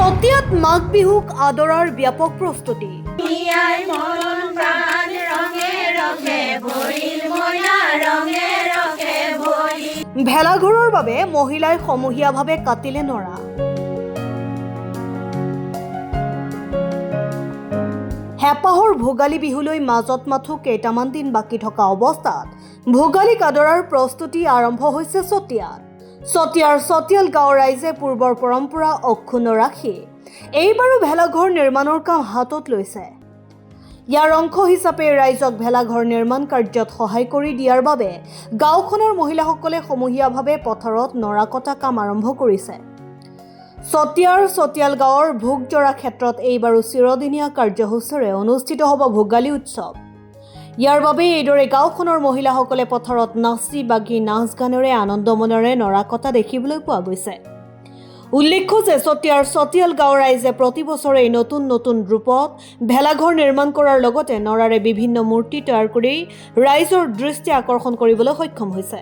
চতিয়াত মাঘ বিহুক আদৰাৰ ব্যাপক প্ৰস্তুতি। ভেলাঘৰৰ বাবে মহিলাই সমূহীয়াভাৱে কাটিলে নৰা। হেঁপাহৰ ভোগালী বিহুলৈ মাজত মাথো কেইটামান দিন বাকী থকা অৱস্থাত ভোগালীক আদৰাৰ প্ৰস্তুতি আৰম্ভ হৈছে চতিয়াত। চতিয়াৰ চতিয়াল গাঁৱৰ ৰাইজে পূৰ্বৰ পৰম্পৰা অক্ষুণ্ণ ৰাখি এইবাৰো ভেলাঘৰ নিৰ্মাণৰ কাম হাতত লৈছে। ইয়াৰ অংশ হিচাপে ৰাইজক ভেলাঘৰ নিৰ্মাণ কাৰ্যত সহায় কৰি দিয়াৰ বাবে গাঁওখনৰ মহিলাসকলে সমূহীয়াভাৱে পথাৰত নৰা কটা কাম আৰম্ভ কৰিছে। চতিয়াৰ চতিয়াল গাঁৱৰ ভোগজৰা ক্ষেত্ৰত এইবাৰো চিৰদিনীয়া কাৰ্যসূচীৰে অনুষ্ঠিত হ'ব ভোগালী উৎসৱ। ইয়াৰ বাবে এইদৰে গাঁওখনৰ মহিলাসকলে পথাৰত নাচি বাগি নাচ গানেৰে আনন্দ মনেৰে নৰা কটা দেখিবলৈ পোৱা গৈছে। উল্লেখ্য যে চতিয়াৰ চতিয়াল গাঁৱৰ ৰাইজে প্ৰতি বছৰে নতুন নতুন ৰূপত ভেলাঘৰ নিৰ্মাণ কৰাৰ লগতে নৰাৰে বিভিন্ন মূৰ্তি তৈয়াৰ কৰি ৰাইজৰ দৃষ্টি আকৰ্ষণ কৰিবলৈ সক্ষম হৈছে।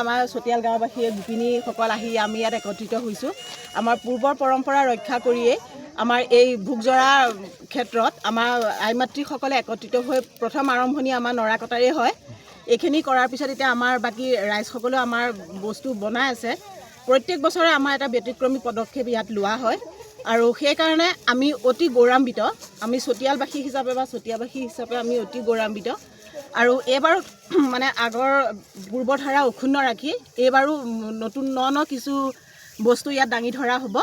আমাৰ চতিয়াল গাঁওবাসী গোপিনীসকল আহি আমি ইয়াত একত্ৰিত হৈছোঁ। আমাৰ পূৰ্বৰ পৰম্পৰা ৰক্ষা কৰিয়ে আমাৰ এই ভোগজৰা ক্ষেত্ৰত আমাৰ আই মাতৃসকলে একত্ৰিত হৈ প্ৰথম আৰম্ভণি আমাৰ নৰা কটাৰেই হয়। এইখিনি কৰাৰ পিছত এতিয়া আমাৰ বাকী ৰাইজসকলেও আমাৰ বস্তু বনাই আছে। প্ৰত্যেক বছৰে আমাৰ এটা ব্যতিক্ৰমী পদক্ষেপ ইয়াত লোৱা হয় আৰু সেইকাৰণে আমি অতি গৌৰৱান্বিত। আমি চতিয়ালবাসী হিচাপে বা চতিয়াবাসী হিচাপে আমি অতি গৌৰৱান্বিত আৰু এইবাৰো মানে আগৰ পূৰ্বৰ ধাৰা অক্ষুণ্ণ ৰাখি এইবাৰো নতুন ন কিছু বস্তু ইয়াত দাঙি ধৰা হ'ব।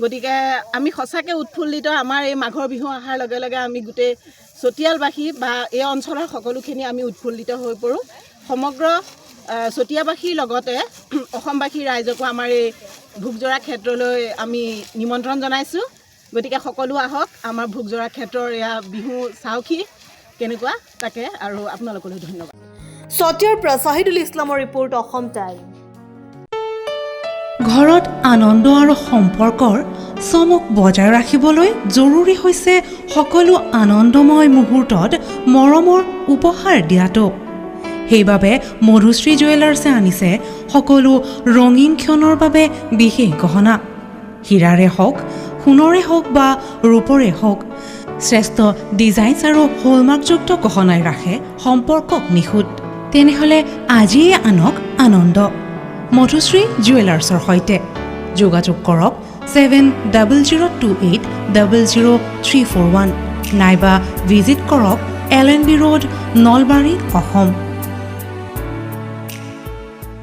গতিকে আমি সঁচাকৈ উৎফুল্লিত। আমাৰ এই মাঘৰ বিহু অহাৰ লগে লগে আমি গোটেই চতিয়ালবাসী বা এই অঞ্চলৰ সকলোখিনি আমি উৎফুল্লিত হৈ পৰোঁ। সমগ্ৰ চতিয়াবাসীৰ লগতে অসমবাসী ৰাইজকো আমাৰ এই ভোগজৰা ক্ষেত্ৰলৈ আমি নিমন্ত্ৰণ জনাইছোঁ। গতিকে সকলো আহক, আমাৰ ভোগজৰা ক্ষেত্ৰৰ এয়া বিহু চাওঁকি কেনেকুৱা তাকে, আৰু আপোনালোকলৈ ধন্যবাদ। চতিয়াৰ পৰা চাহিদুল ইছলামৰ ৰিপৰ্ট, অসম টাইম। ঘৰত আনন্দ আৰু সম্পৰ্কৰ চমক বজাই ৰাখিবলৈ জৰুৰী হৈছে সকলো আনন্দময় মুহূৰ্তত মৰমৰ উপহাৰ দিয়াটো। সেইবাবে মধুশ্ৰী জুৱেলাৰ্ছে আনিছে সকলো ৰঙীন ক্ষণৰ বাবে বিশেষ গহনা। হীৰাৰে হওক, সোণৰে হওক বা ৰূপৰে হওক, শ্ৰেষ্ঠ ডিজাইনছ আৰু হলমাৰ্কযুক্ত গহনাই ৰাখে সম্পৰ্কক নিখুঁত। তেনেহ'লে আজিয়ে আনক আনন্দ মধুশ্ৰী জুৱেলাৰ্ছৰ সৈতে। যোগাযোগ কৰক 7002800341 নাইবা ভিজিট কৰক LNB ৰোড, নলবাৰী, অসম।